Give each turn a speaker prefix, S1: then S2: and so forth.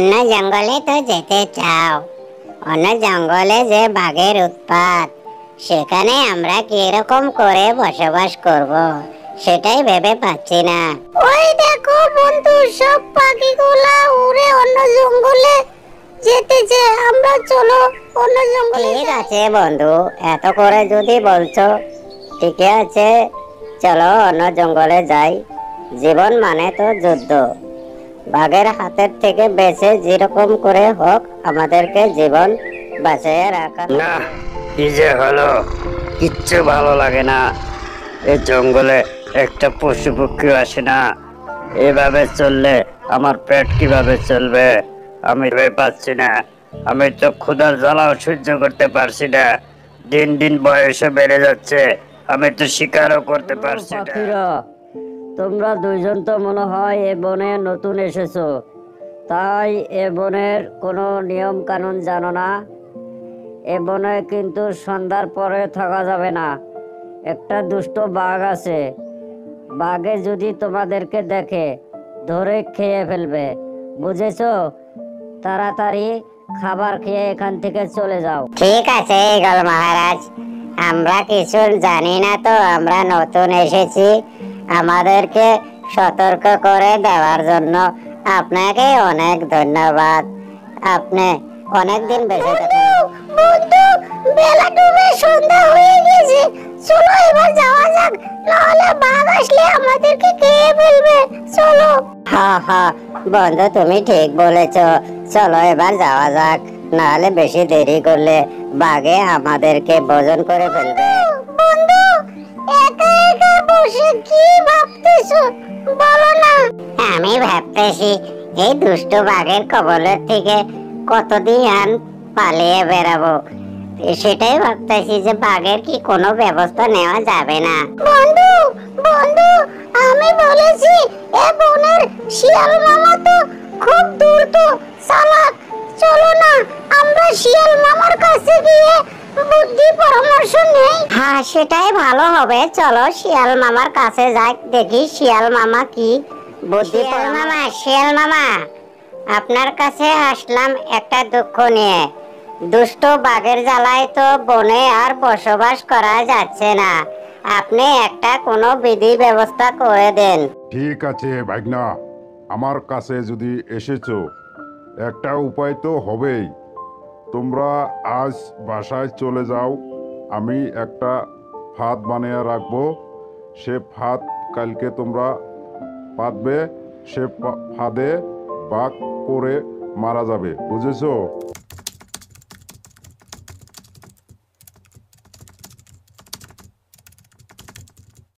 S1: অন্য জঙ্গলে তো যেতে চাও, অন্য জঙ্গলে যে বাঘের উৎপাত, সেখানে আমরা কিরকম করে বসবাস করব সেটাই ভেবে পাচ্ছি না।
S2: ওই দেখো বন্ধু, সব পাখিগুলা উড়ে অন্য জঙ্গলে যেতেছে। আমরা চলো অন্য জঙ্গলে
S1: ঠিক
S2: যাই।
S1: আছে বন্ধু, এত করে যদি বলছো ঠিক আছে, চলো অন্য জঙ্গলে যাই। জীবন মানে তো যুদ্ধ, বাঘের হাতের থেকে বেঁচে যেরকম করে হোক আমাদেরকে জীবন বাঁচিয়ে রাখা।
S3: না, কি যে হলো, কিচ্ছু ভালো লাগে না। এই জঙ্গলে একটা পশু পক্ষী আসে না। এভাবে চললে আমার পেট কিভাবে চলবে আমি ভেবে পাচ্ছি না। আমি তো ক্ষুধার জ্বালাও সহ্য করতে পারছি না। দিন দিন বয়সে বেড়ে যাচ্ছে, আমি তো শিকারও করতে পারছি না।
S4: পাখিরা, তোমরা দুইজন তো মনে হয় এ বনে নতুন এসেছো, তাই এ বনের কোনো নিয়ম কানুন জানো না। এ বনে কিন্তু সন্ধ্যার পরে থাকা যাবে না। একটা দুষ্ট বাঘ আছে, বাঘে যদি তোমাদেরকে দেখে ধরে খেয়ে ফেলবে, বুঝেছো? তাড়াতাড়ি খাবার খেয়ে এখান থেকে চলে যাও।
S1: ঠিক আছে ঈগল মহারাজ, আমরা কিছু জানি না তো, আমরা নতুন এসেছি। আমাদেরকে সতর্ক করে দেওয়ার জন্য আপনাকে অনেক ধন্যবাদ। আপনি অনেক দিন বেঁচে থাকুন।
S2: বন্ধু, বেলা ডুবে সন্ধ্যা হয়ে গেছে, চলো এবার যাওয়া যাক, নাহলে বাঘ আসলে আমাদেরকে খেয়ে ফেলবে। চলো।
S1: হ্যাঁ হ্যাঁ বন্ধু, তুমি ঠিক বলেছ, চলো এবার যাওয়া যাক, নাহলে বেশি দেরি করলে বাঘে আমাদেরকে ভোজন করে ফেলবে।
S2: বন্ধু, একা একা বসে কি ভাবতেছো বলো না?
S1: আমি ভাবতেছি এই দুষ্ট বাঘের কবলের থেকে কতদিন পালিয়ে বেড়াবো। সেটাই ভাবতেছি যে বাঘের কি কোনো ব্যবস্থা নেওয়া যাবে না।
S2: বন্ধু, বন্ধু, আমি বলেছি এ বনের শিয়াল মামা তো খুব দ্রুত চালাক। চলো না আমরা শিয়াল মামার কাছে গিয়ে বুদ্ধি পরামর্শ নেই।
S1: হ্যাঁ, সেটাই ভালো হবে। চলো শিয়াল মামার কাছে যাই, দেখি শিয়াল মামা কি বুদ্ধি। শিয়াল মামা, আপনার কাছে আসলাম একটা দুঃখ নিয়ে। দুষ্ট বাঘের জ্বালায় তো বনে আর বসবাস করা যাচ্ছে না। আপনি একটা কোনো বিধি ব্যবস্থা করে দেন।
S5: ঠিক আছে ভাইগনা, আমার কাছে যদি এসেছো, একটা উপায় তো হবেই। তোমরা আজ বাসায় চলে যাও, আমি একটা ফাঁদ বানিয়ে রাখবো। সে ফাঁদ কালকে তোমরা পাতবে, সে ফাঁদে বাঘ পড়ে মারা যাবে, বুঝেছো?